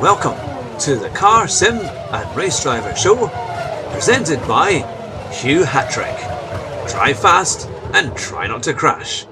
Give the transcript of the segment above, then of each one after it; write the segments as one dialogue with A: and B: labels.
A: Welcome to the Car Sim and Race Driver Show, presented by Hugh Hattrick. Drive fast and try not to crash.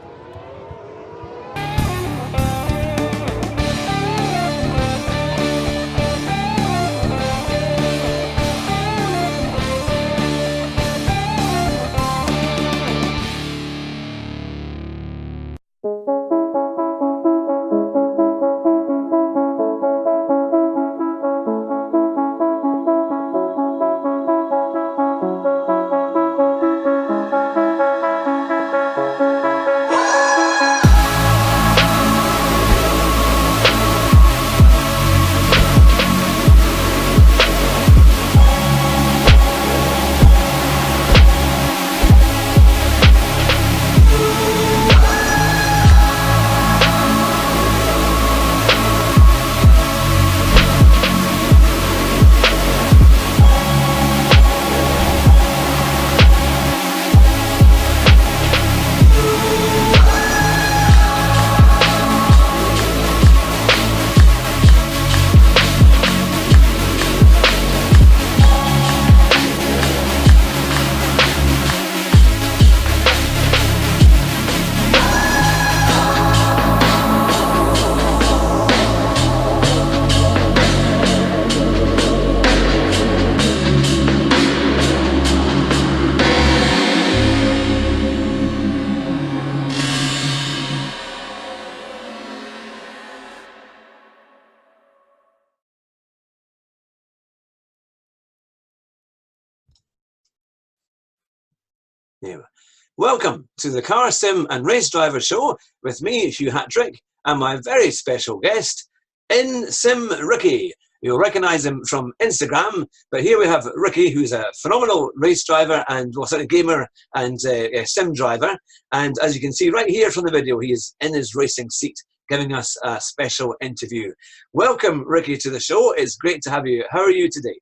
A: Welcome to the Car Sim and Race Driver Show with me, Hugh Hattrick, and my very special guest, In Sim Ricky. You'll recognise him from Instagram, but here we have Ricky, who's a phenomenal race driver and gamer and a sim driver. And as you can see right here from the video, he is in his racing seat giving us a special interview. Welcome, Ricky, to the show. It's great to have you. How are you today?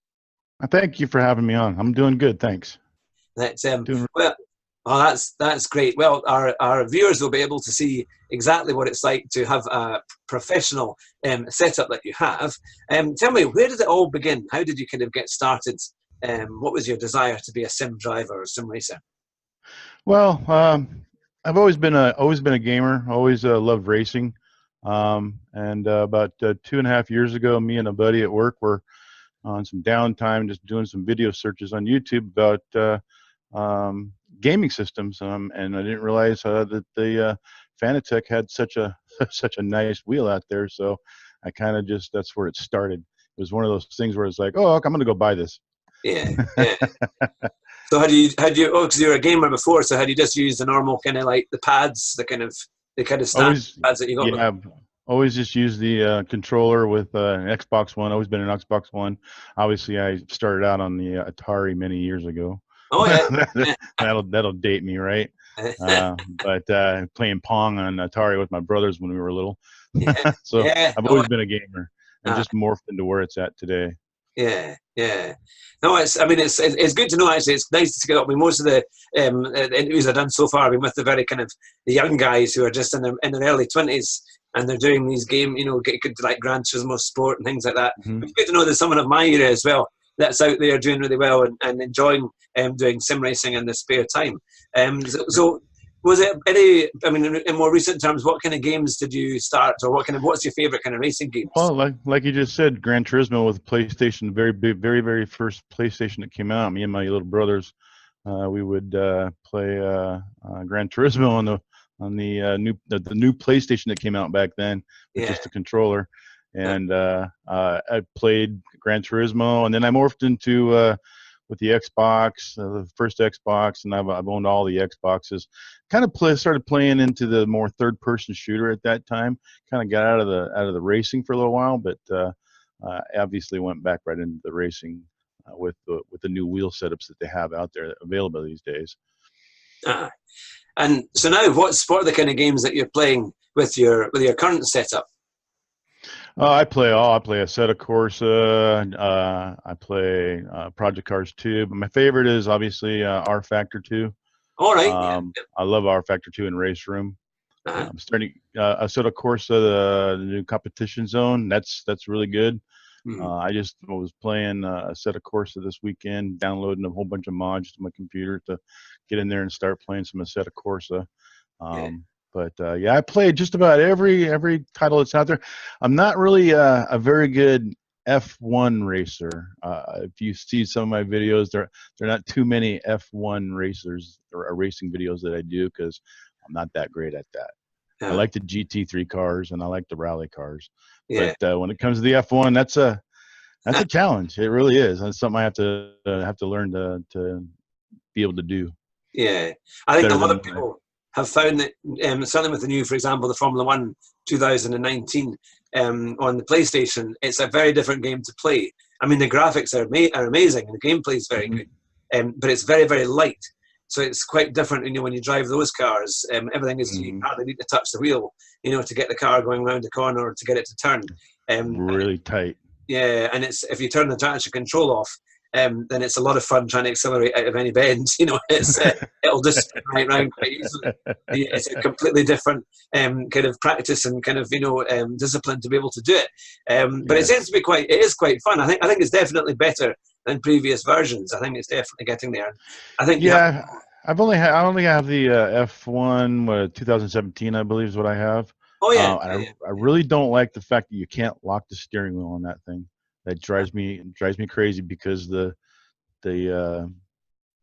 B: Thank you for having me on. I'm doing good, thanks.
A: Well, that's great. Well, our viewers will be able to see exactly what it's like to have a professional setup that you have. Tell me, where did it all begin? How did you kind of get started? What was your desire to be a sim driver or sim racer?
B: Well, I've always been a gamer. Always loved racing. And about 2.5 years ago, me and a buddy at work were on some downtime, just doing some video searches on YouTube about gaming systems, and I didn't realize that the Fanatec had such a such a nice wheel out there. So I kind of that's where it started. It was one of those things where it's like, oh, I'm gonna go buy this.
A: Yeah. So had you? Oh, because you were a gamer before. So had you just used the normal kind of like the pads, the kind of standard pads that you got?
B: Yeah. Always just use the controller with an Xbox One. Always been an Xbox One. Obviously, I started out on the Atari many years ago.
A: Oh yeah,
B: that'll date me, right? But playing Pong on Atari with my brothers when we were little. So I've always been a gamer, and just morphed into where it's at today.
A: Yeah. No, it's good to know. Actually, it's nice to get up. I mean, most of the interviews I've done so far have been with the very kind of the young guys who are just in their early 20s. And they're doing these games, get good like Gran Turismo Sport and things like that.
B: Mm-hmm.
A: It's good to know there's someone of my era as well that's out there doing really well and enjoying doing sim racing in their spare time. So was it any? I mean, in more recent terms, what kind of games did you start, or what's your favorite kind of racing games?
B: Well, like you just said, Gran Turismo with PlayStation, very first PlayStation that came out. Me and my little brothers, we would play Gran Turismo on the new PlayStation that came out back then, with just a controller. And I played Gran Turismo, and then I morphed into with the Xbox, the first Xbox, and I've owned all the Xboxes. Kind of started playing into the more third-person shooter at that time. Kind of got out of the racing for a little while, but obviously went back right into the racing with the new wheel setups that they have out there available these days.
A: And so now, what are the kind of games that you're playing with your current setup?
B: I play Assetto Corsa. I play Project Cars 2, but my favorite is obviously R Factor 2.
A: All right.
B: I love R Factor 2 in Race Room. I'm starting Assetto Corsa, the new competition zone. That's really good.
A: Hmm.
B: I just was playing a set of Corsa this weekend, downloading a whole bunch of mods to my computer to get in there and start playing some Assetto Corsa.
A: Yeah.
B: But yeah, I played just about every title that's out there. I'm not really a very good F1 racer. If you see some of my videos, there are not too many F1 racers or racing videos that I do because I'm not that great at that. I
A: Yeah.
B: like the GT3 cars and I like the rally cars, but
A: Yeah.
B: when it comes to the F1, that's a challenge. It really is. That's something I have to learn to be able to do
A: Yeah, I think a
B: better
A: lot
B: than
A: of people have found that, certainly with the new, for example, the Formula One 2019 on the PlayStation, it's a very different game to play. I mean, the graphics are amazing and the gameplay is very
B: Mhm.
A: good, but it's very, very light. So it's quite different, when you drive those cars. Everything is, you
B: Mhm.
A: hardly need to touch the wheel, to get the car going around the corner or to get it to turn.
B: Really tight.
A: Yeah, and it's, if you turn the traction control off, then it's a lot of fun trying to accelerate out of any bends. It's it'll just spin right round quite easily. It's a completely different kind of practice and kind of discipline to be able to do it. But it
B: Yes.
A: seems to be it is quite fun. I think it's definitely better than previous versions. I think it's definitely getting there. I think you have.
B: Yeah, I only have the F1 2017, I believe is what I have.
A: Oh yeah,
B: And
A: yeah,
B: I really don't like the fact that you can't lock the steering wheel on that thing. That drives me crazy because the uh,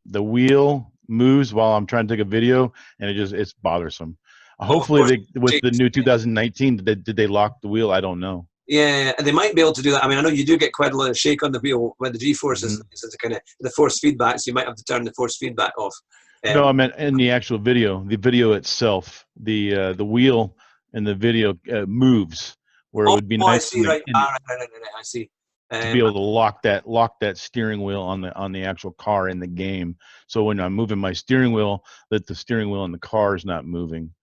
B: the wheel moves while I'm trying to take a video, and it's bothersome.
A: oh, of
B: Hopefully,
A: course.
B: with the new 2019, did they lock the wheel? I don't know.
A: Yeah, and they might be able to do that. I mean, I know you do get quite a lot of shake on the wheel when the G-force
B: Hmm.
A: is kind of the force feedback, so you might have to turn the force feedback off.
B: No,
A: Um,
B: I meant in the actual video. The video itself, the wheel in the video moves, where it
A: oh,
B: would be
A: I
B: nice
A: see. Right.
B: in
A: Right. I see.
B: to be
A: Um,
B: able to lock that steering wheel on the actual car in the game. So when I'm moving my steering wheel, that the steering wheel in the car is not moving.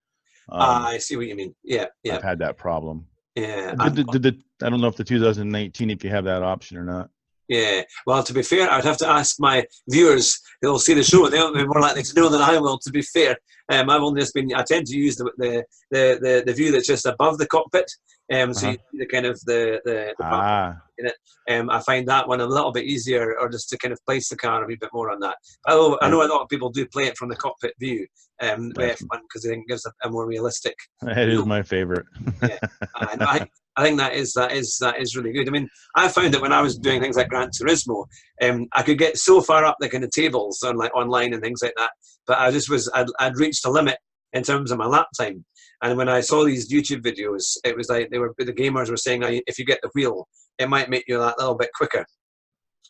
A: I see what you mean. Yeah, yeah,
B: I've had that problem.
A: yeah.
B: I don't know if the 2019 if you have that option or not.
A: Yeah. Well, to be fair, I'd have to ask my viewers who'll see the show. They'll be more likely to know than I will. To be fair, I've only just been. I tend to use the view that's just above the cockpit. So
B: Uh-huh.
A: you see the kind of the power
B: Ah,
A: in it. I find that one a little bit easier, or just to kind of place the car a wee bit more on that. Although I
B: it,
A: know a lot of people do play it from the cockpit view, with
B: that's
A: F1 because I think it gives a more realistic
B: that is
A: feel.
B: my favorite.
A: Yeah, and I think that is really good. I mean, I found that when I was doing things like Gran Turismo, I could get so far up the kind of tables on like online and things like that, but I'd reached a limit in terms of my lap time. And when I saw these YouTube videos, it was like the gamers were saying, if you get the wheel, it might make you that little bit quicker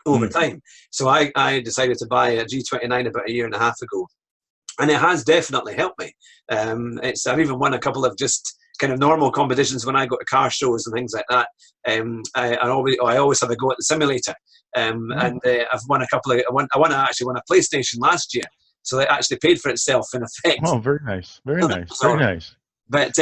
A: over
B: Hmm.
A: time. So I decided to buy a G29 about a year and a half ago, and it has definitely helped me. I've even won a couple of just kind of normal competitions when I go to car shows and things like that. I always have a go at the simulator,
B: Oh,
A: and I've won a couple of. I actually won a PlayStation last year, so it actually paid for itself in effect.
B: oh, very nice, very
A: So that
B: nice,
A: was
B: very
A: all right.
B: nice.
A: But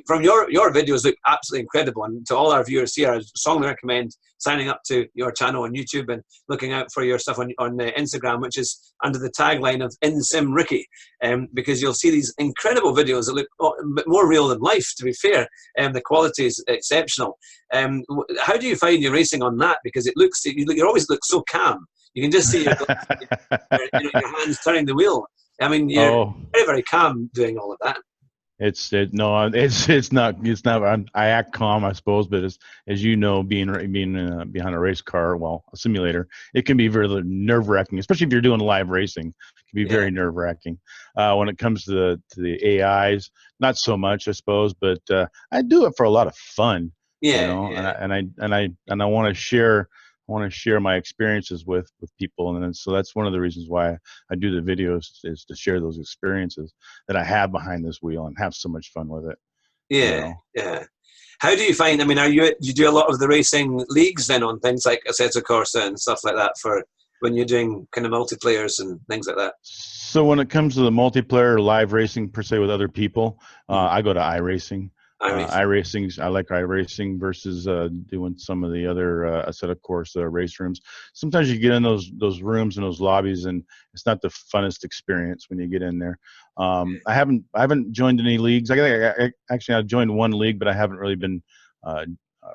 A: from your videos look absolutely incredible, and to all our viewers here, I strongly recommend signing up to your channel on YouTube and looking out for your stuff on Instagram, which is under the tagline of InSim Ricky, because you'll see these incredible videos that look a bit more real than life. To be fair, the quality is exceptional. How do you find your racing on that? Because you always look so calm. You can just see your hands turning the wheel. I mean, you're
B: Oh,
A: very, very calm doing all of that.
B: no, it's not. I act calm, I suppose, but as you know, being behind a race car, well, a simulator, it can be very nerve wracking, especially if you're doing live racing. It can be
A: Yeah.
B: very nerve wracking. When it comes to the AIs, not so much, I suppose, but I do it for a lot of fun, you
A: Yeah,
B: know,
A: yeah,
B: and I want to share my experiences with people, and then, so that's one of the reasons why I do the videos is to share those experiences that I have behind this wheel and have so much fun with it, you
A: yeah,
B: know.
A: yeah. How do you find? I mean, you do a lot of the racing leagues then on things like Assetto Corsa and stuff like that for when you're doing kind of multiplayers and things like that?
B: So when it comes to the multiplayer or live racing per se with other people,
A: Mm.
B: I go to iRacing.
A: iRacing.
B: I like iRacing versus doing some of the other Assetto Corsa race rooms. Sometimes you get in those rooms and those lobbies, and it's not the funnest experience when you get in there. I haven't joined any leagues. Actually, I joined one league, but I haven't really been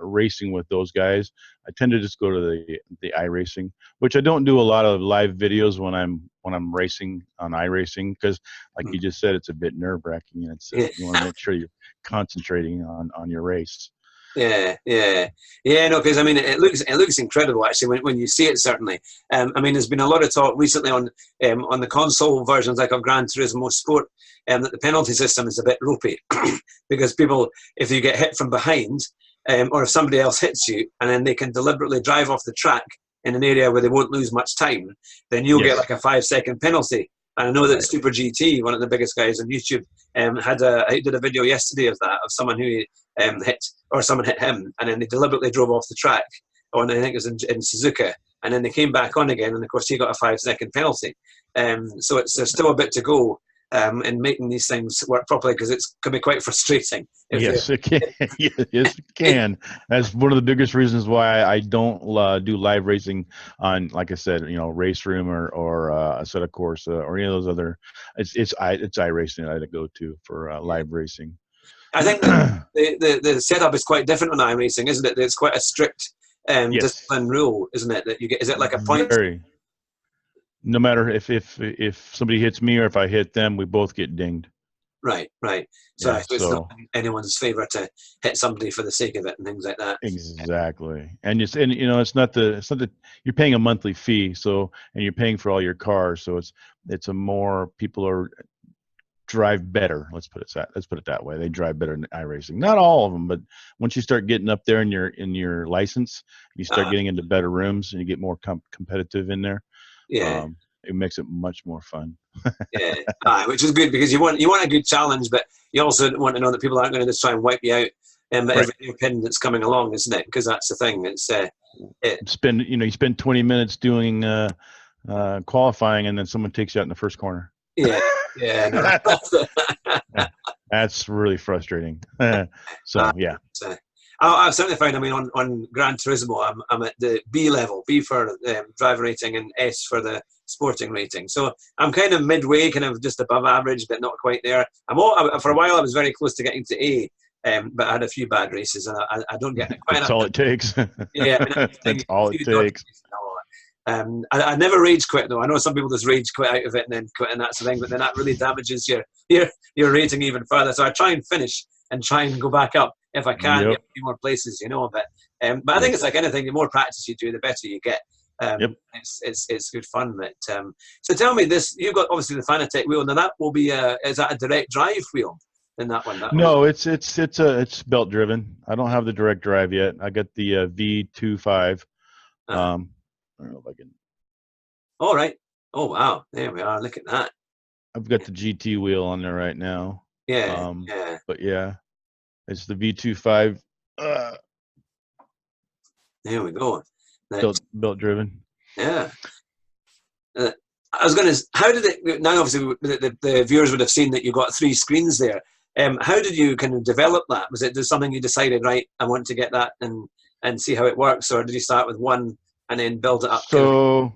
B: racing with those guys. I tend to just go to the iRacing, which I don't do a lot of live videos when I'm racing on iRacing, because like you just said, it's a bit nerve-wracking, and
A: Yeah.
B: you want to make sure you're concentrating on your race.
A: Yeah. No, because I mean, it looks incredible actually when you see it. Certainly, I mean, there's been a lot of talk recently on the console versions like of Gran Turismo Sport, that the penalty system is a bit ropey because people, if you get hit from behind, or if somebody else hits you and then they can deliberately drive off the track in an area where they won't lose much time, then you'll get like a 5-second penalty. And I know that Super GT, one of the biggest guys on YouTube, he did a video yesterday of that, of someone who someone hit him, and then they deliberately drove off the track. I think it was in Suzuka, and then they came back on again, and of course he got a 5-second penalty. So there's still a bit to go in making these things work properly, because it can be quite frustrating.
B: Yes, it can. Yes, it can. That's one of the biggest reasons why I don't do live racing on, like I said, Race Room or Assetto Corsa or any of those other. It's iRacing I go to for live racing.
A: I think the setup is quite different on iRacing, isn't it? It's quite a strict discipline rule, isn't it? That you get. Is it like a point?
B: No matter if somebody hits me or if I hit them, we both get dinged.
A: Right. So it's not anyone's favor to hit somebody for the sake of it and things like that.
B: Exactly. And it's not the you're paying a monthly fee, and you're paying for all your cars, so it's a more people are drive better. Let's put it that way. They drive better in iRacing. Not all of them, but once you start getting up there in your license, you start getting into better rooms and you get more competitive in there.
A: Yeah.
B: It makes it much more fun.
A: Which is good, because you want a good challenge, but you also want to know that people aren't going to just try and wipe you out every new pin that's coming along, isn't it? Because that's the thing. It's
B: you spend 20 minutes doing qualifying, and then someone takes you out in the first corner.
A: Yeah.
B: That's really frustrating.
A: I've certainly found, I mean, on Gran Turismo, I'm at the B level, B for driver rating and S for the sporting rating. So I'm kind of midway, kind of just above average, but not quite there. For a while, I was very close to getting to A, but I had a few bad races, and I don't get quite.
B: That's all it takes.
A: Yeah,
B: that's all it takes.
A: I never rage quit though. I know some people just rage quit out of it and then quit, and that's the thing. But then that really damages your rating even further. So I try and finish and try and go back up if I can, get a few more places, But I think it's like anything. The more practice you do, the better you get. It's good fun. But so tell me this: you've got obviously the Fanatec wheel. Now that will be is that a direct drive wheel in that one?
B: No, it's belt driven. I don't have the direct drive yet. I got the V25. I don't know if I can.
A: All right. Oh wow! There we are. Look at that.
B: I've got the GT wheel on there right now.
A: Yeah.
B: But yeah, it's the V25.
A: There we go.
B: Belt driven.
A: Yeah. I was going to. How did it? Now, obviously, the viewers would have seen that you got 3 screens there. How did you kind of develop that? Was it just something you decided, right? I want to get that and see how it works, or did you start with one and then build it up?
B: So,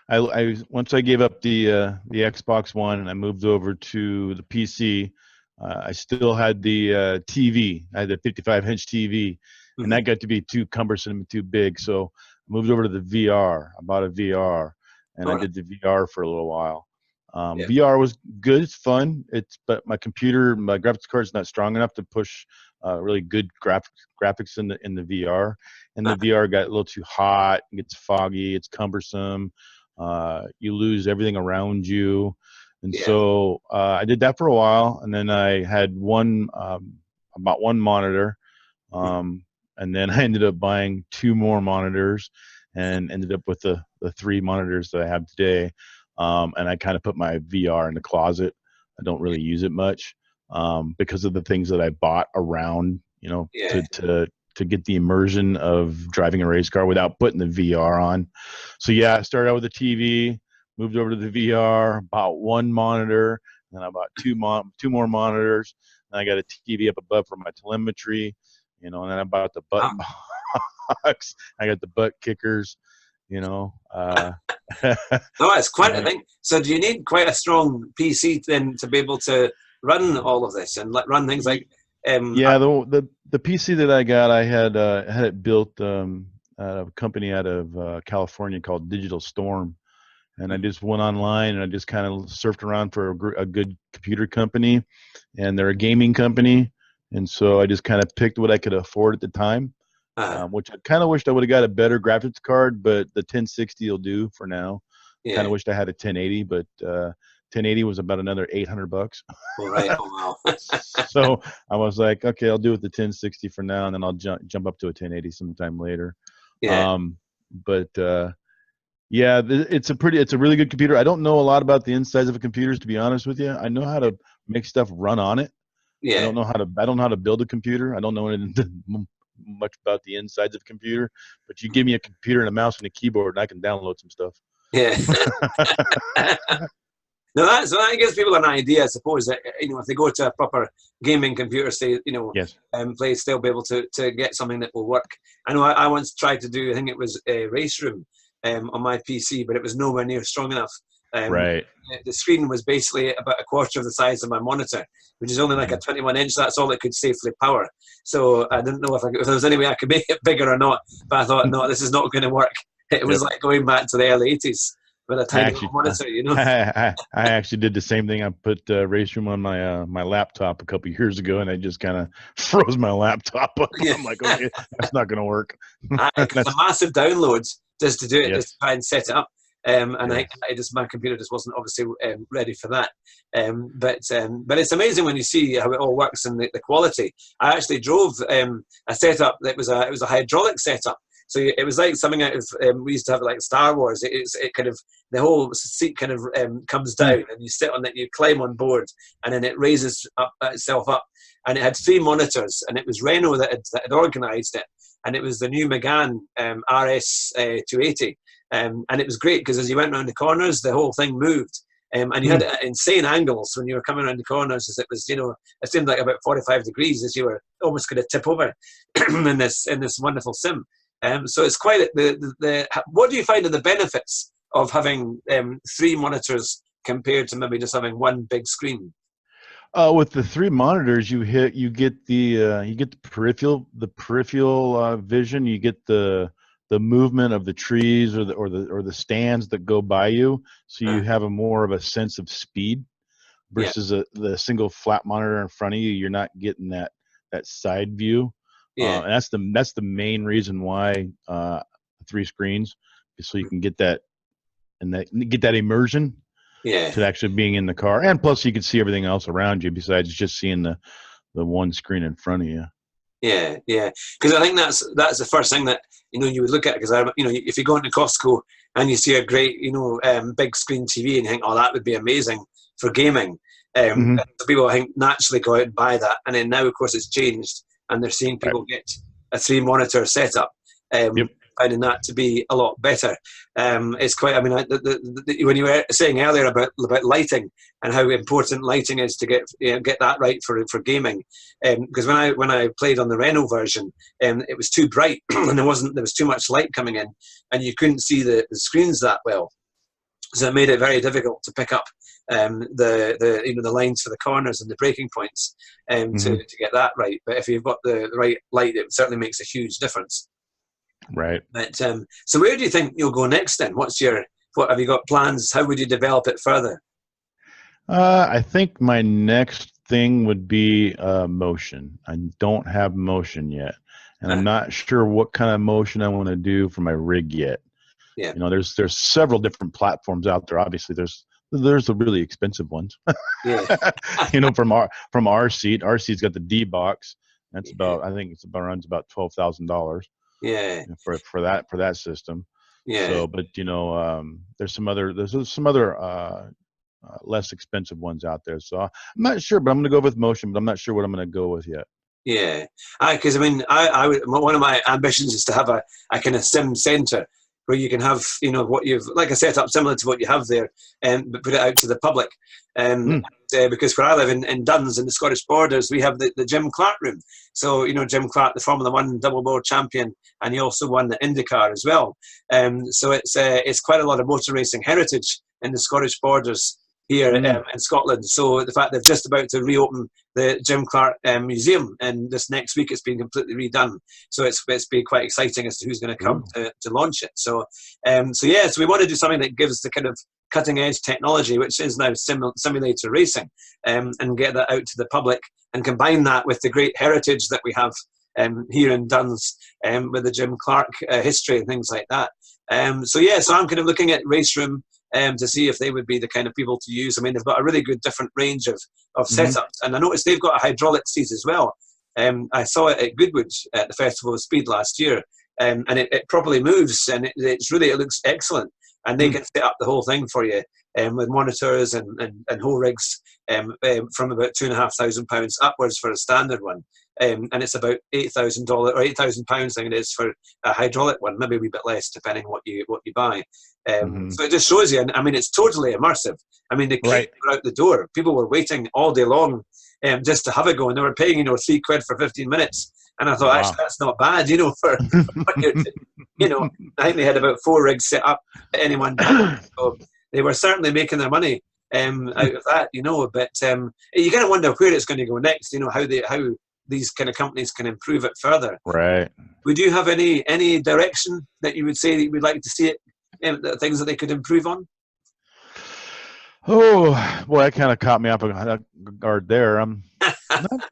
B: I once I gave up the Xbox One and I moved over to the PC, I still had the TV. I had the 55-inch TV, and that got to be too cumbersome and too big. So I moved over to the VR. I bought a VR, and I did the VR for a little while. VR was good. It's fun. But my graphics card is not strong enough to push really good graphics in the VR. And the VR got a little too hot. It gets foggy. It's cumbersome. You lose everything around you. And so I did that for a while. And then I had about one monitor. And then I ended up buying 2 more monitors and ended up with the 3 monitors that I have today. And I kind of put my VR in the closet. I don't really use it much because of the things that I bought around, to get the immersion of driving a race car without putting the VR on. So I started out with a TV, moved over to the VR, bought 1 monitor, then I bought 2 more monitors, and I got a TV up above for my telemetry, and then I bought the button box. I got the butt kickers.
A: No, it's quite a thing. So do you need quite a strong PC then to be able to run all of this and run things like
B: the The PC that I got, I had it built at a company out of California called Digital Storm, and I just went online and I just kind of surfed around for a good computer company, and they're a gaming company, and so I just kind of picked what I could afford at the time, which I kind of wished I would have got a better graphics card, but the 1060 will do for now.
A: Yeah.
B: Kind of wished I had a 1080, but 1080 was about another $800.
A: All right. Oh wow.
B: So I was like, okay, I'll do it the 1060 for now, and then I'll jump up to a 1080 sometime later.
A: Yeah.
B: Yeah, it's a really good computer. I don't know a lot about the insides of a computer, to be honest with you. I know how to make stuff run on it.
A: Yeah.
B: I don't know how to build a computer. I don't know much about the insides of a computer, but you give me a computer and a mouse and a keyboard and I can download some stuff.
A: Yeah. Now that gives people an idea, I suppose, that if they go to a proper gaming computer, say,
B: yes,
A: place, they'll be able to get something that will work. I know I once tried to do, I think it was a Race Room on my PC, but it was nowhere near strong enough.
B: Right.
A: The screen was basically about a quarter of the size of my monitor, which is only like a 21-inch. That's all it could safely power. So I didn't know if there was any way I could make it bigger or not. But I thought, no, this is not going to work. It was like going back to the early 80s with a tiny little monitor,
B: I actually did the same thing. I put Race Room on my laptop a couple of years ago, and I just kind of froze my laptop up. Yeah. I'm like, okay, that's not going to work.
A: It's a massive download just to do it,
B: yes.
A: just to try and set it up. And
B: yes.
A: my computer just wasn't obviously ready for that. But it's amazing when you see how it all works and the quality. I actually drove a setup that was a hydraulic setup. So it was like something out of we used to have like Star Wars. It kind of, the whole seat kind of comes down and you sit on it, you climb on board, and then it raises itself up. And it had 3 monitors, and it was Renault that had organised it, and it was the new Megane RS 280. And it was great because as you went around the corners, the whole thing moved. And you had insane angles when you were coming around the corners, as it was, it seemed like about 45 degrees as you were almost going to tip over in this wonderful sim. So it's quite what do you find are the benefits of having 3 monitors compared to maybe just having one big screen?
B: With the 3 monitors, you get the peripheral vision. You get the movement of the trees or the stands that go by you, so you have more of a sense of speed versus the single flat monitor in front of you. You're not getting that side view. And that's the main reason why 3 screens, so you can get that immersion to actually being in the car, and plus you can see everything else around you besides just seeing the one screen in front of you.
A: Yeah, because I think that's the first thing that you would look at, because if you go into Costco and you see a great big screen TV and you think, oh, that would be amazing for gaming, people I think naturally go out and buy that, and then now of course it's changed and they're seeing people get a 3 monitor setup, finding that to be a lot better. It's quite, when you were saying earlier about lighting and how important lighting is to get that right for gaming, because when I played on the Renault version, it was too bright and there was too much light coming in and you couldn't see the screens that well. So it made it very difficult to pick up the lines for the corners and the braking points to get that right. But if you've got the right light, it certainly makes a huge difference.
B: Right.
A: But so where do you think you'll go next then? What have you got plans? How would you develop it further?
B: I think my next thing would be motion. I don't have motion yet, and I'm not sure what kind of motion I want to do for my rig yet.
A: Yeah.
B: There's several different platforms out there. Obviously, there's the really expensive ones.
A: Yeah.
B: from our seat. Our seat's got the D box. That's I think runs about $12,000.
A: Yeah.
B: For that system.
A: Yeah.
B: So, but there's some other less expensive ones out there. So I'm not sure, but I'm going to go with motion. But I'm not sure what I'm going to go with yet.
A: Yeah, because I would, one of my ambitions is to have a kind of sim center where you can have what you've like a setup similar to what you have there, but put it out to the public. Because where I live in Duns in the Scottish Borders, we have the Jim Clark room. So Jim Clark, the Formula One double world champion, and he also won the IndyCar as well. So it's quite a lot of motor racing heritage in the Scottish Borders. here in Scotland. So the fact they're just about to reopen the Jim Clark Museum, and this next week it's been completely redone. So it's been quite exciting as to who's going to come to launch it. So so we want to do something that gives the kind of cutting edge technology, which is now simulator racing, and get that out to the public, and combine that with the great heritage that we have here in Duns, with the Jim Clark history and things like that. So I'm kind of looking at Race Room to see if they would be the kind of people to use. I mean, they've got a really good different range of setups, and I noticed they've got a hydraulic seat as well. I saw it at Goodwood at the Festival of Speed last year, and it properly moves, and it looks excellent. And they can set up the whole thing for you with monitors and whole rigs from about £2,500 upwards for a standard one. And it's about $8,000 or £8,000, I think it is, for a hydraulic one, maybe a wee bit less depending what you buy. So it just shows you, and I mean, it's totally immersive. I mean, the queues were out the door. People were waiting all day long just to have a go, and they were paying, £3 for 15 minutes. And I thought, actually, that's not bad, for what you're doing. I think they had about 4 rigs set up at any one time. So they were certainly making their money out of that, But you kind of wonder where it's going to go next, how these kind of companies can improve it further.
B: Right.
A: Would you have any direction that you would say that you would like to see it, things that they could improve on?
B: Oh, boy, that kind of caught me off guard there. I'm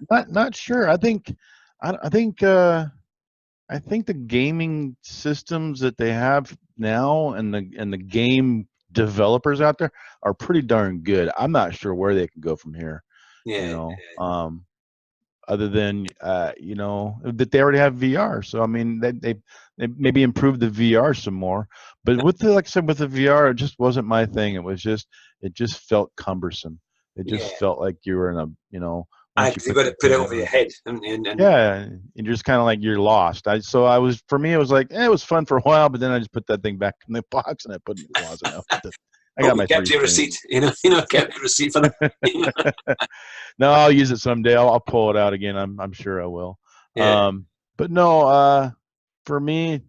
B: not sure. I think the gaming systems that they have now and the game developers out there are pretty darn good. I'm not sure where they can go from here. Other than that they already have VR. So I mean, they maybe improved the VR some more. But like I said, with the VR, it just wasn't my thing. It just felt cumbersome. It just felt like you were in a
A: you've got to put it over your head. And
B: and you're just kind of like you're lost. For me, it was like it was fun for a while, but then I just put that thing back in the box and I put it in the closet. I got my
A: kept your receipt. Kept your receipt for that.
B: No, I'll use it someday. I'll pull it out again. I'm sure I will.
A: Yeah.
B: But no, for me,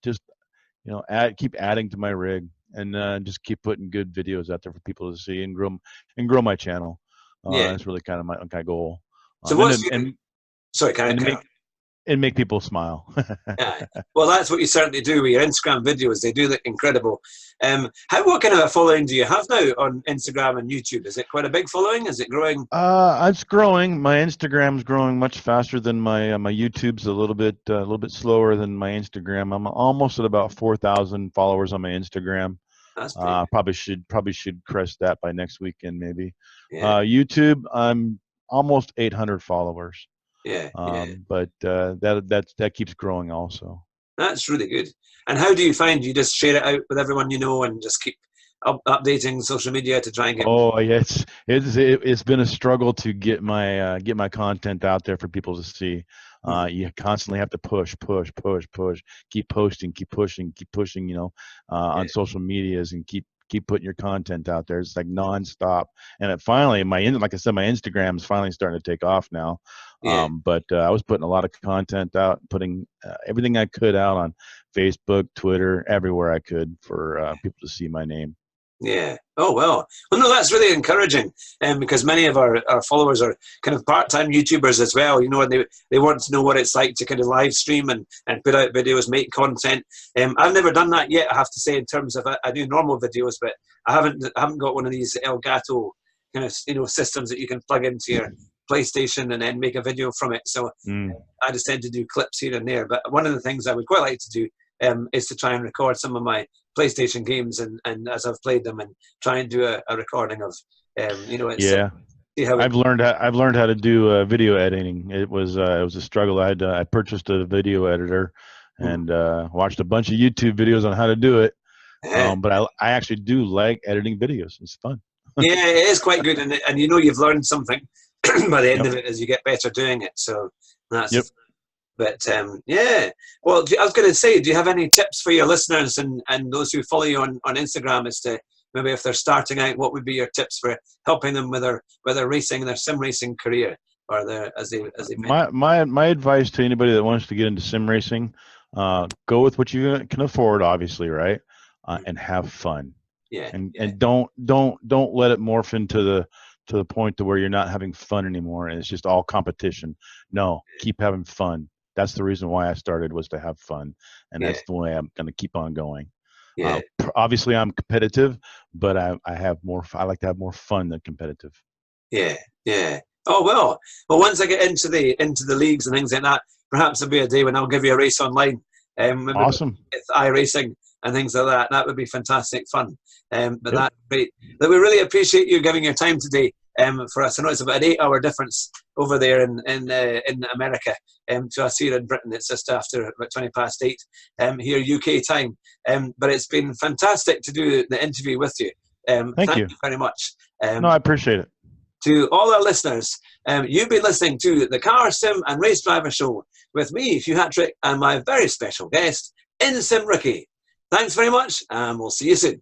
B: just keep adding to my rig and just keep putting good videos out there for people to see and grow my channel. That's really kind of my goal.
A: So sorry,
B: and make people smile.
A: Yeah. Well, that's what you certainly do with your Instagram videos. They do look incredible. What kind of a following do you have now on Instagram and YouTube? Is it quite a big following? Is it growing?
B: It's growing. My Instagram's growing much faster than my YouTube's a little bit slower than my Instagram. I'm almost at about 4,000 followers on my Instagram.
A: That's
B: probably should crest that by next weekend maybe.
A: Yeah.
B: YouTube, I'm almost 800 followers.
A: Yeah.
B: But that keeps growing also.
A: That's really good. And how do you find you just share it out with everyone and just keep updating social media to try and get?
B: Oh yes, it's been a struggle to get my content out there for people to see. You constantly have to push, keep posting, keep pushing, on social medias and keep putting your content out there. It's like nonstop. And it finally, like I said, my Instagram is finally starting to take off now.
A: Yeah.
B: But I was putting a lot of content out, putting everything I could out on Facebook, Twitter, everywhere I could for people to see my name.
A: Yeah. Oh, well, no, that's really encouraging, because many of our followers are kind of part-time YouTubers as well, and they want to know what it's like to kind of live stream and put out videos, make content. I've never done that yet, I have to say, in terms of I do normal videos, but I haven't got one of these Elgato kind of systems that you can plug into your PlayStation and then make a video from it. So I just tend to do clips here and there. But one of the things I would quite like to do is to try and record some of my PlayStation games and as I've played them, and try and do a recording of
B: I've learned how to do video editing. It was a struggle. I purchased a video editor and watched a bunch of YouTube videos on how to do it. But I actually do like editing videos. It's fun.
A: Yeah, it is quite good, and you've learned something by the end of it as you get better doing it. So that's But well, I was going to say, do you have any tips for your listeners and those who follow you on Instagram as to maybe if they're starting out, what would be your tips for helping them with their racing, their sim racing career, or
B: my advice to anybody that wants to get into sim racing, go with what you can afford, obviously, right, and have fun.
A: Yeah.
B: And don't let it morph into the point to where you're not having fun anymore and it's just all competition. No, keep having fun. That's the reason why I started, was to have fun, and
A: Yeah.
B: that's the way I'm going to keep on going.
A: Yeah.
B: Obviously, I'm competitive, but I like to have more fun than competitive.
A: Yeah. Yeah. Oh well. Well, once I get into the leagues and things like that, perhaps there'll be a day when I'll give you a race online. Maybe
B: Awesome.
A: with iRacing and things like that. That would be fantastic fun. But
B: Yep.
A: that's great. But we really appreciate you giving your time today for us. I know it's about an 8-hour difference over there in America. To us here in Britain, it's just after about 8 here UK time. But it's been fantastic to do the interview with you. Thank you very much.
B: No, I appreciate it.
A: To all our listeners, you've been listening to the Car Sim and Race Driver Show with me, Hugh Hatrick, and my very special guest, Sim Ricky. Thanks very much, and we'll see you soon.